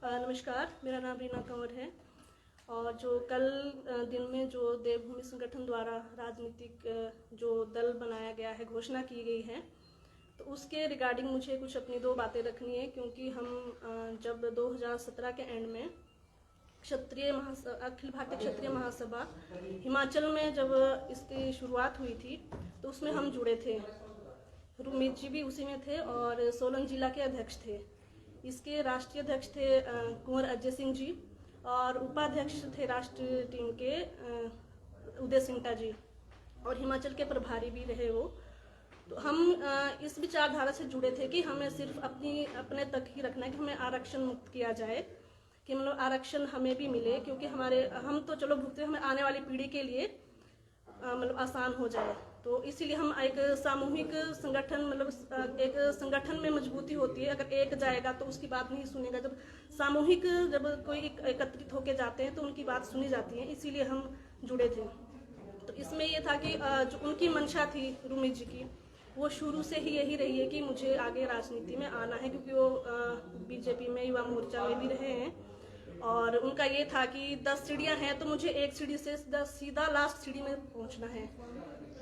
नमस्कार, मेरा नाम रीना कंवर है। और जो कल दिन में जो देवभूमि संगठन द्वारा राजनीतिक जो दल बनाया गया है, घोषणा की गई है, तो उसके रिगार्डिंग मुझे कुछ अपनी दो बातें रखनी है। क्योंकि हम जब 2017 के एंड में अखिल भारतीय क्षत्रिय महासभा हिमाचल में जब इसकी शुरुआत हुई थी, तो उसमें हम जुड़े थे। रुमित जी भी उसी में थे और सोलन जिला के अध्यक्ष थे। इसके राष्ट्रीय अध्यक्ष थे कुंवर अजय सिंह जी और उपाध्यक्ष थे राष्ट्रीय टीम के उदय सिंटा जी, और हिमाचल के प्रभारी भी रहे वो। तो हम इस विचारधारा से जुड़े थे कि हमें सिर्फ अपने तक ही रखना है कि हमें आरक्षण मुक्त किया जाए, कि मतलब आरक्षण हमें भी मिले, क्योंकि हम तो चलो भुगते, हमें आने वाली पीढ़ी के लिए मतलब आसान हो जाए। तो इसीलिए हम एक सामूहिक संगठन, मतलब एक संगठन में मजबूती होती है। अगर एक जाएगा तो उसकी बात नहीं सुनेगा, जब कोई एकत्रित होके जाते हैं तो उनकी बात सुनी जाती है। इसीलिए हम जुड़े थे। तो इसमें ये था कि जो उनकी मंशा थी रुमित जी की, वो शुरू से ही यही रही है कि मुझे आगे राजनीति में आना है, क्योंकि वो बीजेपी में युवा मोर्चा में भी रहे हैं। और उनका ये था कि 10 सीढ़ियाँ हैं तो मुझे एक सीढ़ी से सीधा लास्ट सीढ़ी में पहुंचना है।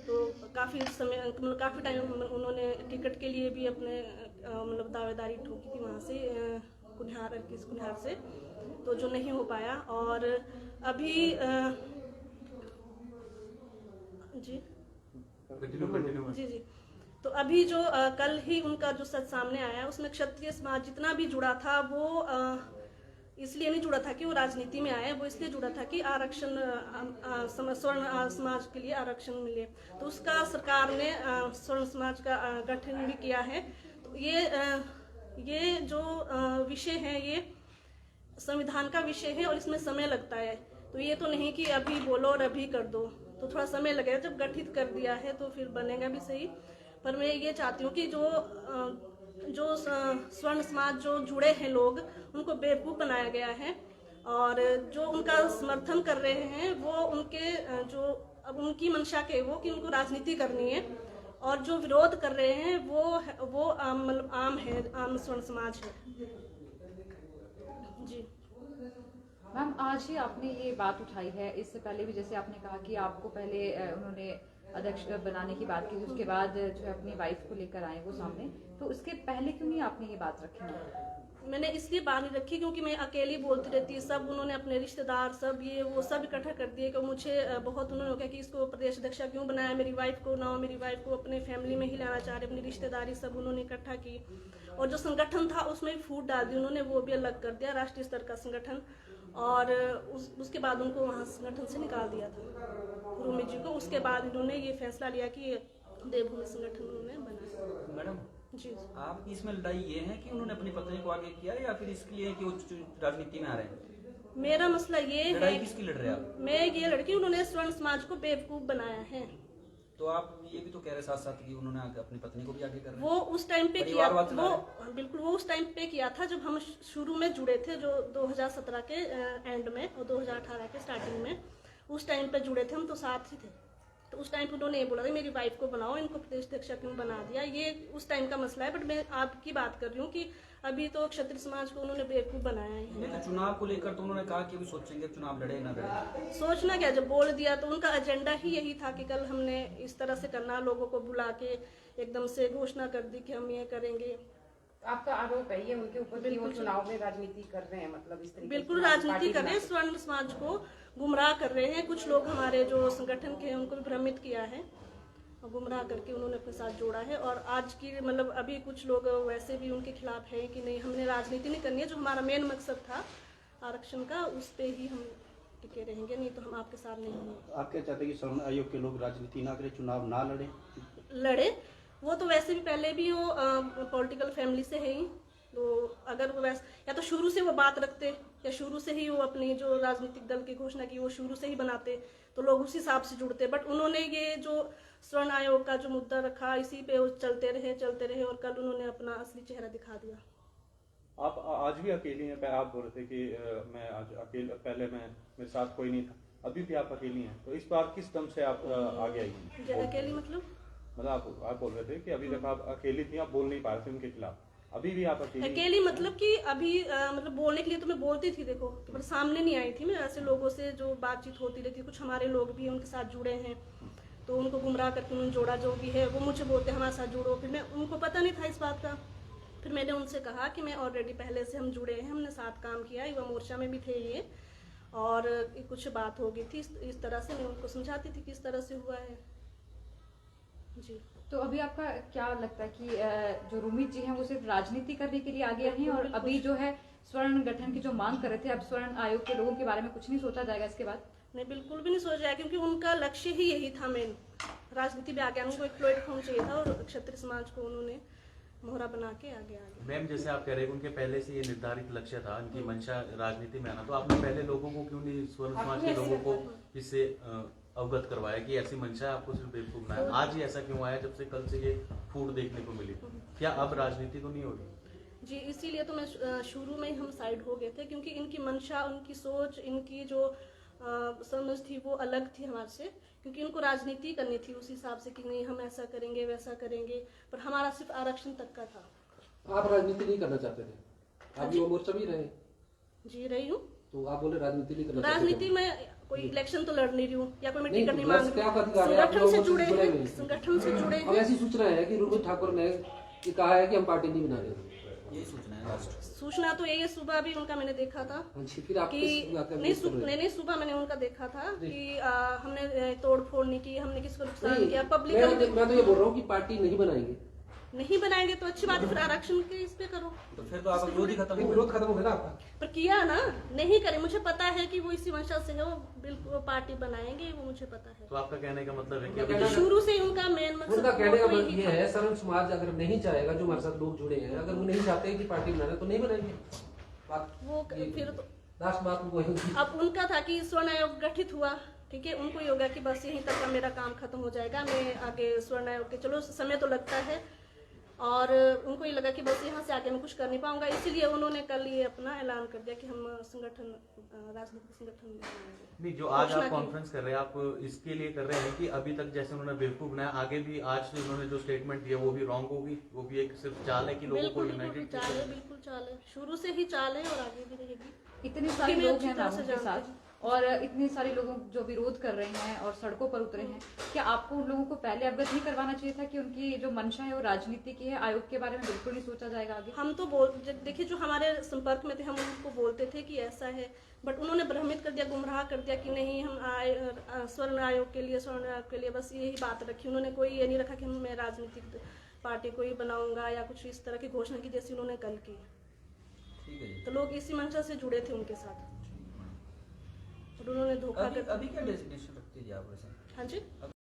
तो काफ़ी समय, मतलब काफ़ी टाइम उन्होंने टिकट के लिए भी अपने मतलब दावेदारी ठोकी थी वहाँ से कुनिहार से, तो जो नहीं हो पाया। और अभी जी जी तो अभी जो कल ही उनका जो सच सामने आया, उसमें क्षत्रिय समाज जितना भी जुड़ा था वो इसलिए नहीं जुड़ा था कि वो राजनीति में आए, वो इसलिए जुड़ा था कि आरक्षण स्वर्ण समाज के लिए आरक्षण मिले। तो उसका सरकार ने स्वर्ण समाज का गठन भी किया है। तो ये जो विषय है, ये संविधान का विषय है और इसमें समय लगता है। तो ये तो नहीं कि अभी बोलो और अभी कर दो, तो थोड़ा समय लगेगा। जब गठित कर दिया है तो फिर बनेगा भी सही। पर मैं ये चाहती हूँ कि जो स्वर्ण समाज जो जुड़े हैं लोग, उनको बेवकूफ़ बनाया गया है। और जो उनका समर्थन कर रहे हैं वो उनके जो अब उनकी मंशा के वो कि उनको राजनीति करनी है, और जो विरोध कर रहे हैं वो मतलब आम स्वर्ण समाज है। जी मैम, आज ही आपने ये बात उठाई है, इससे पहले भी जैसे आपने कहा कि आपको पहले उन्होंने अध्यक्ष बनाने की बात की, उसके बाद जो है अपनी वाइफ को लेकर आए वो सामने, तो उसके पहले क्यों नहीं आपने ये बात रखी? मैंने इसलिए बात नहीं रखी क्योंकि मैं अकेली बोलती रहती। सब उन्होंने अपने रिश्तेदार सब वो सब इकट्ठा कर दिए कि मुझे बहुत उन्होंने कहा कि इसको प्रदेश अध्यक्ष क्यों बनाया, मेरी वाइफ को अपने फैमिली में ही लाना चाह रहे, अपनी रिश्तेदारी सब उन्होंने इकट्ठा की। और जो संगठन था उसमें भी फूट डाल दी उन्होंने, वो भी अलग कर दिया, राष्ट्रीय स्तर का संगठन। और उसके बाद उनको वहाँ संगठन से निकाल दिया था रुमित जी को। उसके बाद इन्होंने ये फैसला लिया कि देवभूमि संगठन उन्होंने बनाया। मैडम जी, आपकी इसमें लड़ाई ये है कि उन्होंने अपनी पत्नी को आगे किया, या फिर इसके लिए कि वो राजनीति में आ रहे हैं? मेरा मसला ये है, लड़ाई किसकी लड़ रहे हैं आप? मैं ये लड़की, उन्होंने स्वर्ण समाज को बेवकूफ बनाया है। तो आप ये भी तो कह रहे साथ साथ कि उन्होंने अपनी पत्नी को भी आगे कर रहे हैं। वो उस टाइम पे किया, वो बिल्कुल वो उस टाइम पे किया था जब हम शुरू में जुड़े थे, जो 2017 के एंड में और 2018 के स्टार्टिंग में, उस टाइम पे जुड़े थे हम, तो साथ ही थे। तो उस टाइम पे उन्होंने ये बोला था मेरी वाइफ को बनाओ, इनको प्रदेश अध्यक्ष क्यों बना दिया, ये उस टाइम का मसला है। बट मैं आपकी बात कर रही हूँ कि अभी तो क्षत्रिय समाज को उन्होंने बेवकूफ बनाया है। तो चुनाव को लेकर तो उन्होंने कहा कि अभी सोचेंगे चुनाव लड़े ना लड़े। सोचना क्या, जब बोल दिया तो उनका एजेंडा ही यही था कि कल हमने इस तरह से करना, लोगों को बुला के एकदम से घोषणा कर दी कि हम ये करेंगे। आपका आरोप है ये उनके ऊपर कि वो चुनाव में राजनीति कर रहे हैं, मतलब इस तरीके बिल्कुल राजनीति कर रहे हैं, स्वर्ण समाज को गुमराह कर रहे हैं। कुछ लोग हमारे जो संगठन के हैं उनको भी भ्रमित किया है और गुमराह करके उन्होंने अपने साथ जोड़ा है। और आज की मतलब अभी कुछ लोग वैसे भी उनके खिलाफ है कि नहीं, हमने राजनीति नहीं करनी है, जो हमारा मेन मकसद था आरक्षण का, उस पे ही हम टिके रहेंगे, नहीं तो हम आपके साथ नहीं होंगे। आप क्या चाहते हैं कि स्वर्ण आयोग के लोग राजनीति ना करें, चुनाव ना लड़े? वो तो वैसे भी पहले भी वो पॉलिटिकल फैमिली से है ही, तो अगर वो वैसे या तो शुरू से वो बात रखते, या शुरू से ही वो अपनी जो राजनीतिक दल की घोषणा की वो शुरू से ही बनाते, तो लोग उस हिसाब से जुड़ते। बट उन्होंने ये जो स्वर्ण आयोग का जो मुद्दा रखा, इसी पे वो चलते रहे और कल उन्होंने अपना असली चेहरा दिखा दिया। आप आज भी अकेली हैं? आप बोल रहे थे कि मैं आज अकेले, पहले मेरे साथ कोई नहीं था, अभी भी आप अकेली हैं, तो इस बार किस दम से आप आगे आई हैं? अकेली मतलब आप बोल रहे थे कि अभी तक आप अकेली थी, आप बोल नहीं पा रहे थे उनके खिलाफ, अभी भी आप अकेली अकेली मतलब कि अभी मतलब बोलने के लिए तो मैं बोलती थी, देखो, पर सामने नहीं आई थी मैं। ऐसे लोगों से जो बातचीत होती रहती, कुछ हमारे लोग भी उनके साथ जुड़े हैं, तो उनको गुमराह करके उन्होंने जोड़ा, जो भी है वो मुझे बोलते हैं हमारे साथ जुड़ो। फिर मैं, उनको पता नहीं था इस बात का, फिर मैंने उनसे कहा कि मैं ऑलरेडी पहले से हम जुड़े हैं, हमने साथ काम किया, युवा मोर्चा में भी थे ये, और कुछ बात हो गई थी, इस तरह से मैं उनको समझाती थी कि इस तरह से हुआ है जी। तो अभी आपका क्या लगता है कि जो रुमीत जी हैं वो सिर्फ राजनीति करने के लिए आगे हैं, और अभी जो है स्वर्ण गठन की जो मांग कर रहे थे, अब स्वर्ण आयोग के लोगों के बारे में कुछ नहीं सोचा जाएगा इसके बाद? नहीं, बिल्कुल भी नहीं सोचा है, क्योंकि उनका लक्ष्य ही यही था मेन, राजनीति में आगे, उनको एक प्लेटफॉर्म चाहिए था, और क्षत्रिय समाज को उन्होंने मोहरा बना के आगे आगे। मैम, जैसे आप कह रहे हैं उनके पहले से ये निर्धारित लक्ष्य था, उनकी मंशा राजनीति में आना, तो आपने पहले लोगों को क्यों नहीं, स्वर्ण समाज के लोगों को इससे अवगत करवाया कि ऐसी मंशा है, आपको सिर्फ बेवकूफ बनाया? आज ही ऐसा क्यों आया जब से कल से ये फूट देखने को मिली? क्या अब राजनीति तो नहीं होगी? जी, इसीलिए तो मैं शुरू में ही हम साइड हो गए थे, क्योंकि इनकी मंशा, उनकी सोच, इनकी जो समझ थी वो अलग थी हमारे से, क्योंकि इनको राजनीति करनी थी उस हिसाब से कि नहीं हम ऐसा करेंगे वैसा करेंगे, पर हमारा सिर्फ आरक्षण तक का था। आप राजनीति नहीं करना चाहते थे? आप युवा मोर्चा भी रहे? जी रही हूँ। तो आप बोले राजनीति नहीं करना चाहते? राजनीति में कोई इलेक्शन तो लड़ नहीं रही हूँ, या कोई मैं नहीं, टिकट नहीं तो मांग क्या रही अधिकार हूँ। है? आप संगठन से लोगों जुड़े जुड़े हैं, हुए हैं। संगठन से जुड़े अब हैं। ऐसी सूचना है कि रूमित ठाकुर ने ये कहा है कि हम पार्टी नहीं बना रहे। यही सूचना है लास्ट। सूचना तो यही, सुबह भी उनका मैंने देखा था फिर आप कि किस बात का नहीं, विरोध कर रहे हैं? नहीं, सुबह मैंने उनका देखा था कि हमने तोड़ फोड़ नहीं की, हमने किसी को नुकसान नहीं, किया, पब्लिक मैं तो ये बोल रहा हूँ कि पार्टी नहीं बनाएंगे। नहीं बनाएंगे तो अच्छी बात है, फिर आरक्षण के इस पे करो। तो फिर तो आपका विरोध ही खत्म हो विरोध खत्म हो गया ना आपका? पर किया ना, नहीं करे, मुझे पता है कि वो इसी वंशज से है, वो बिल्कुल पार्टी बनाएंगे, वो मुझे पता है। तो आपका कहने का मतलब है कि उनका अभी कहना- शुरू से ही उनका मेन मकसद उनका कहने का वो मतलब यही ये था। है, शरण समाज अगर नहीं चाहेगा, जो हमारे साथ लोग जुड़े हैं, अगर वो नहीं चाहते कि पार्टी बनाना, तो नहीं बनाएंगे। वो फिर तो लास्ट बात वो है। अब उनका था कि स्वर्ण आयोग गठित हुआ, ठीक है, उनको ये होगा कि बस यहीं तक का मेरा काम खत्म हो जाएगा, मैं आगे स्वर्ण आयोग के, चलो समय तो लगता है, और उनको ये लगा कि बस यहाँ से आगे मैं कुछ कर नहीं पाऊंगा, इसीलिए उन्होंने कल ये अपना ऐलान कर दिया कि हम संगठन, राजनीतिक संगठन बनाएंगे। नहीं, जो आज घोषणा आप की। कॉन्फ्रेंस कर रहे हैं, आप इसके लिए कर रहे हैं कि अभी तक जैसे उन्होंने बेवकूफ बनाया, आगे भी आज से उन्होंने जो स्टेटमेंट दिया वो भी रॉन्ग होगी, वो भी एक सिर्फ चाल है कि लोगों को बिल्कुल बिल्कुल यूनाइटेड चाल है, बिल्कुल चाल है, शुरू से ही चाल है और आगे भी रहेगी। इतने सारे मैं लोग अच्छी हैं तरह से नामों के जानती साथ, और इतने सारे लोग जो विरोध कर रहे हैं और सड़कों पर उतरे हैं, क्या आपको उन लोगों को पहले अवगत नहीं करवाना चाहिए था कि उनकी जो मंशा है वो राजनीति की है? आयोग के बारे में बिल्कुल नहीं सोचा जाएगा आगे? हम तो देखिए, जो हमारे संपर्क में थे हम उनको बोलते थे कि ऐसा है, बट उन्होंने भ्रमित कर दिया, गुमराह कर दिया कि नहीं हम स्वर्ण आयोग के लिए, स्वर्ण आयोग के लिए, बस यही बात रखी। उन्होंने कोई ये नहीं रखा कि मैं राजनीतिक पार्टी को ही बनाऊंगा या कुछ इस तरह की घोषणा की जैसी उन्होंने कल की। ठीक है जी। तो लोग इसी मंशा से जुड़े थे उनके साथ, और उन्होंने धोखा कर। अभी क्या डिसीजन रखती है आप वैसे? हाँ जी।